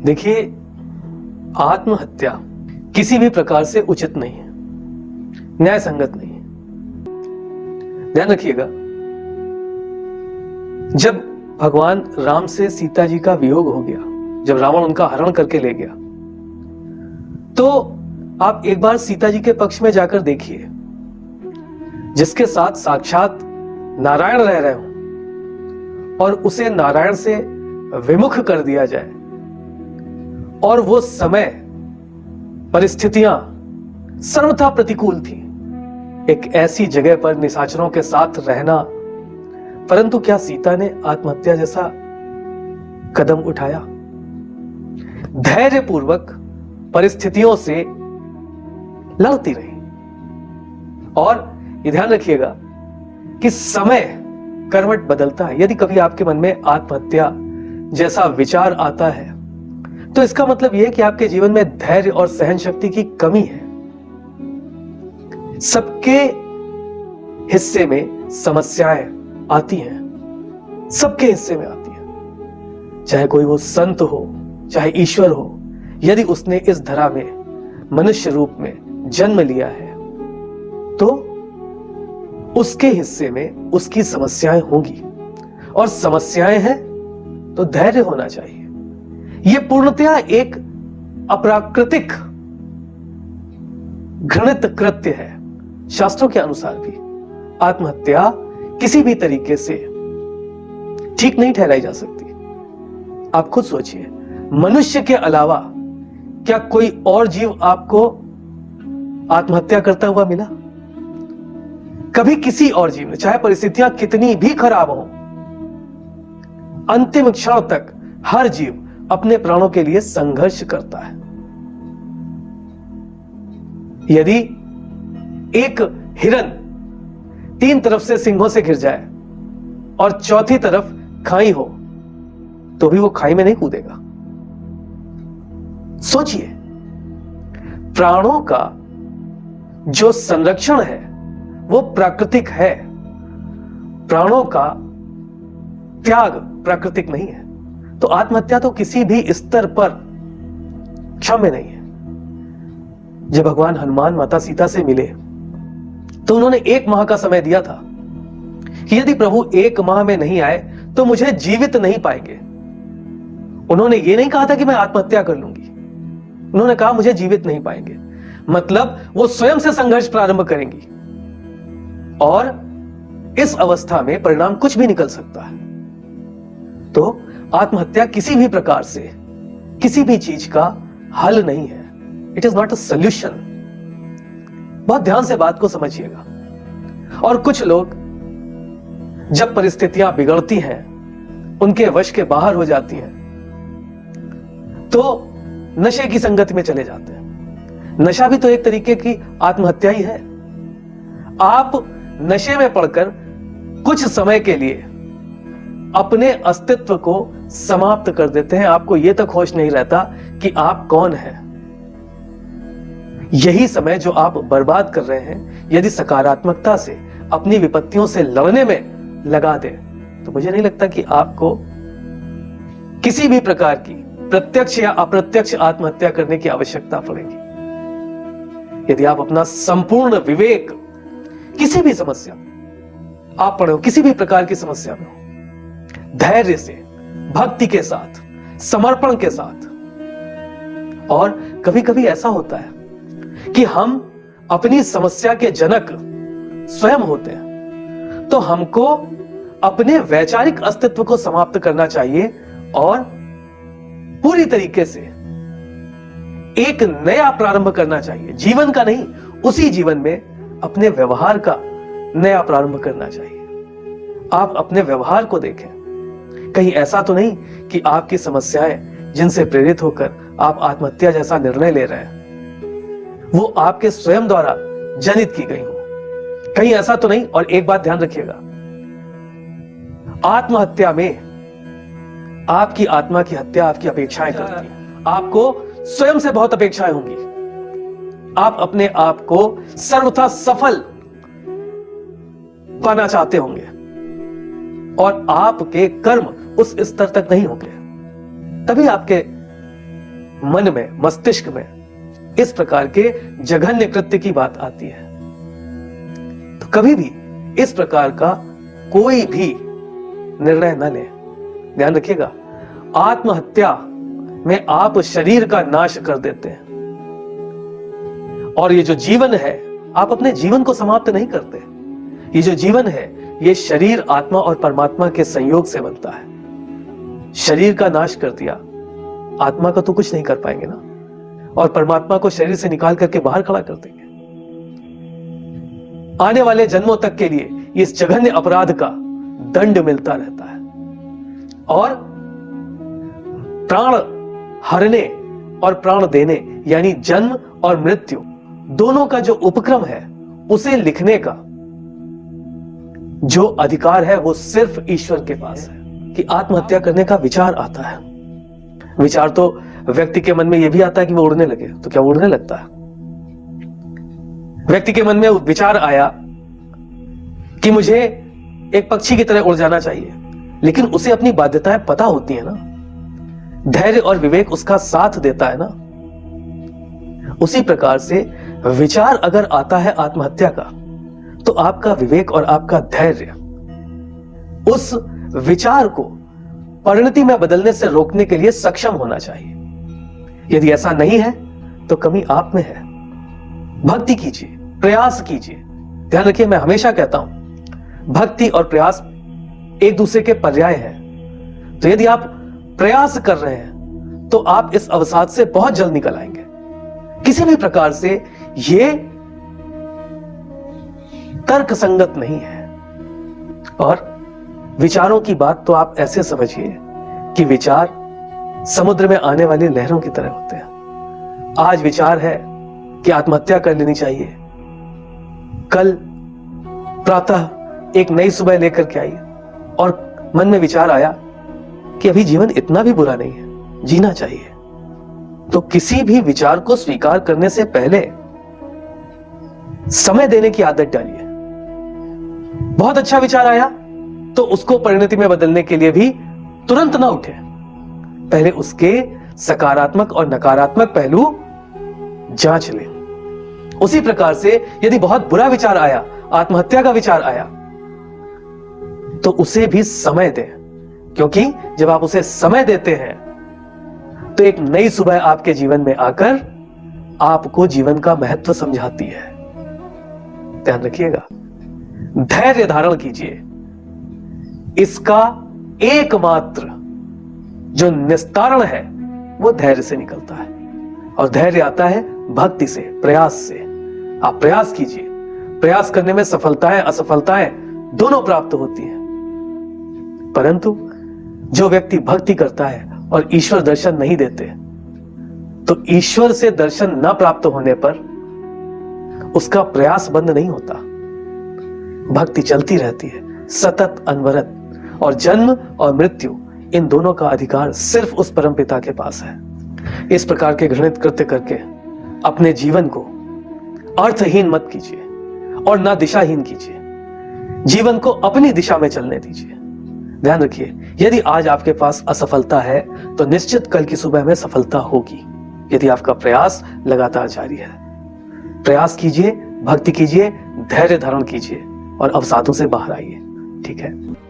देखिए, आत्महत्या किसी भी प्रकार से उचित नहीं है, न्याय संगत नहीं है। ध्यान रखिएगा, जब भगवान राम से सीता जी का वियोग हो गया, जब रावण उनका हरण करके ले गया, तो आप एक बार सीता जी के पक्ष में जाकर देखिए, जिसके साथ साक्षात नारायण रह रहे हो और उसे नारायण से विमुख कर दिया जाए, और वो समय परिस्थितियां सर्वथा प्रतिकूल थी, एक ऐसी जगह पर निशाचरों के साथ रहना, परंतु क्या सीता ने आत्महत्या जैसा कदम उठाया? धैर्यपूर्वक परिस्थितियों से लड़ती रही। और ये ध्यान रखिएगा कि समय करवट बदलता है। यदि कभी आपके मन में आत्महत्या जैसा विचार आता है, तो इसका मतलब यह है कि आपके जीवन में धैर्य और सहन शक्ति की कमी है। सबके हिस्से में समस्याएं आती हैं, सबके हिस्से में आती हैं, चाहे कोई वो संत हो, चाहे ईश्वर हो। यदि उसने इस धरा में मनुष्य रूप में जन्म लिया है, तो उसके हिस्से में उसकी समस्याएं होंगी, और समस्याएं हैं तो धैर्य होना चाहिए। यह पूर्णतया एक अप्राकृतिक घृणित कृत्य है। शास्त्रों के अनुसार भी आत्महत्या किसी भी तरीके से ठीक नहीं ठहराई जा सकती। आप खुद सोचिए, मनुष्य के अलावा क्या कोई और जीव आपको आत्महत्या करता हुआ मिला? कभी किसी और जीव ने, चाहे परिस्थितियां कितनी भी खराब हो, अंतिम क्षण तक हर जीव अपने प्राणों के लिए संघर्ष करता है। यदि एक हिरन 3 तरफ से सिंहों से घिर जाए और चौथी तरफ खाई हो, तो भी वो खाई में नहीं कूदेगा। सोचिए, प्राणों का जो संरक्षण है वो प्राकृतिक है, प्राणों का त्याग प्राकृतिक नहीं है। तो आत्महत्या तो किसी भी स्तर पर क्षम्य नहीं है। जब भगवान हनुमान माता सीता से मिले, तो उन्होंने 1 माह का समय दिया था कि यदि प्रभु 1 माह में नहीं आए तो मुझे जीवित नहीं पाएंगे। उन्होंने ये नहीं कहा था कि मैं आत्महत्या कर लूंगी, उन्होंने कहा मुझे जीवित नहीं पाएंगे। मतलब वो स्वयं से संघर्ष प्रारंभ करेंगी, और इस अवस्था में परिणाम कुछ भी निकल सकता है। तो आत्महत्या किसी भी प्रकार से किसी भी चीज का हल नहीं है। It is not a solution. बहुत ध्यान से बात को समझिएगा। और कुछ लोग जब परिस्थितियां बिगड़ती हैं, उनके वश के बाहर हो जाती हैं, तो नशे की संगति में चले जाते हैं। नशा भी तो एक तरीके की आत्महत्या ही है। आप नशे में पड़कर कुछ समय के लिए अपने अस्तित्व को समाप्त कर देते हैं। आपको यह तक होश नहीं रहता कि आप कौन हैं। यही समय जो आप बर्बाद कर रहे हैं, यदि सकारात्मकता से अपनी विपत्तियों से लड़ने में लगा दें, तो मुझे नहीं लगता कि आपको किसी भी प्रकार की प्रत्यक्ष या अप्रत्यक्ष आत्महत्या करने की आवश्यकता पड़ेगी। यदि आप अपना संपूर्ण विवेक किसी भी समस्या में आप पड़े हो, किसी भी प्रकार की समस्या में हो, धैर्य से, भक्ति के साथ, समर्पण के साथ। और कभी कभी ऐसा होता है कि हम अपनी समस्या के जनक स्वयं होते हैं, तो हमको अपने वैचारिक अस्तित्व को समाप्त करना चाहिए और पूरी तरीके से एक नया प्रारंभ करना चाहिए। जीवन का नहीं, उसी जीवन में अपने व्यवहार का नया प्रारंभ करना चाहिए। आप अपने व्यवहार को देखें, कहीं ऐसा तो नहीं कि आपकी समस्याएं जिनसे प्रेरित होकर आप आत्महत्या जैसा निर्णय ले रहे हैं, वो आपके स्वयं द्वारा जनित की गई हो। कहीं ऐसा तो नहीं। और एक बात ध्यान रखिएगा, आत्महत्या में आपकी आत्मा की हत्या आपकी अपेक्षाएं करती है। आपको स्वयं से बहुत अपेक्षाएं होंगी। आप अपने आप को सर्वथा सफल पाना चाहते होंगे, और आपके कर्म उस स्तर तक नहीं होंगे, तभी आपके मन में, मस्तिष्क में इस प्रकार के जघन्य कृत्य की बात आती है, तो कभी भी इस प्रकार का कोई भी निर्णय न लें। ध्यान रखिएगा, आत्महत्या में आप शरीर का नाश कर देते हैं, और ये जो जीवन है, आप अपने जीवन को समाप्त नहीं करते। ये जो जीवन है, ये शरीर, आत्मा और परमात्मा के संयोग से बनता है। शरीर का नाश कर दिया, आत्मा का तो कुछ नहीं कर पाएंगे ना, और परमात्मा को शरीर से निकाल करके बाहर खड़ा कर देंगे। आने वाले जन्मों तक के लिए इस जघन्य अपराध का दंड मिलता रहता है, और प्राण हरने और प्राण देने यानी जन्म और मृत्यु दोनों का जो उपक्रम है, उसे लिखने का जो अधिकार है वो सिर्फ ईश्वर के पास है। कि आत्महत्या करने का विचार आता है, विचार तो व्यक्ति के मन में यह भी आता है कि वो उड़ने लगे, तो क्या वो उड़ने लगता है? व्यक्ति के मन में विचार आया कि मुझे एक पक्षी की तरह उड़ जाना चाहिए, लेकिन उसे अपनी बाध्यताएं पता होती है ना, धैर्य और विवेक उसका साथ देता है ना। उसी प्रकार से विचार अगर आता है आत्महत्या का, तो आपका विवेक और आपका धैर्य उस विचार को परिणति में बदलने से रोकने के लिए सक्षम होना चाहिए। यदि ऐसा नहीं है तो कमी आप में है। भक्ति कीजिए, प्रयास कीजिए। ध्यान रखिए, मैं हमेशा कहता हूं भक्ति और प्रयास एक दूसरे के पर्याय हैं। तो यदि आप प्रयास कर रहे हैं तो आप इस अवसाद से बहुत जल्द निकल आएंगे। किसी भी प्रकार से ये तर्क संगत नहीं है। और विचारों की बात तो आप ऐसे समझिए कि विचार समुद्र में आने वाली लहरों की तरह होते हैं। आज विचार है कि आत्महत्या कर लेनी चाहिए, कल प्रातः एक नई सुबह लेकर के आई और मन में विचार आया कि अभी जीवन इतना भी बुरा नहीं है, जीना चाहिए। तो किसी भी विचार को स्वीकार करने से पहले समय देने की आदत डालिए। बहुत अच्छा विचार आया तो उसको परिणति में बदलने के लिए भी तुरंत ना उठे, पहले उसके सकारात्मक और नकारात्मक पहलू जांच लें। उसी प्रकार से यदि बहुत बुरा विचार आया, आत्महत्या का विचार आया, तो उसे भी समय दें, क्योंकि जब आप उसे समय देते हैं तो एक नई सुबह आपके जीवन में आकर आपको जीवन का महत्व समझाती है। ध्यान रखिएगा, धैर्य धारण कीजिए। इसका एकमात्र जो निस्तारण है वो धैर्य से निकलता है, और धैर्य आता है भक्ति से, प्रयास से। आप प्रयास कीजिए, प्रयास करने में सफलताएं असफलताएं दोनों प्राप्त होती हैं। परंतु जो व्यक्ति भक्ति करता है और ईश्वर दर्शन नहीं देते, तो ईश्वर से दर्शन न प्राप्त होने पर उसका प्रयास बंद नहीं होता, भक्ति चलती रहती है सतत अनवरत। और जन्म और मृत्यु इन दोनों का अधिकार सिर्फ उस परमपिता के पास है। इस प्रकार के घृणित कृत्य करके अपने जीवन को अर्थहीन मत कीजिए और ना दिशाहीन कीजिए। जीवन को अपनी दिशा में चलने दीजिए। ध्यान रखिए, यदि आज आपके पास असफलता है तो निश्चित कल की सुबह में सफलता होगी, यदि आपका प्रयास लगातार जारी है। प्रयास कीजिए, भक्ति कीजिए, धैर्य धारण कीजिए और अवसादों से बाहर आइए। ठीक है।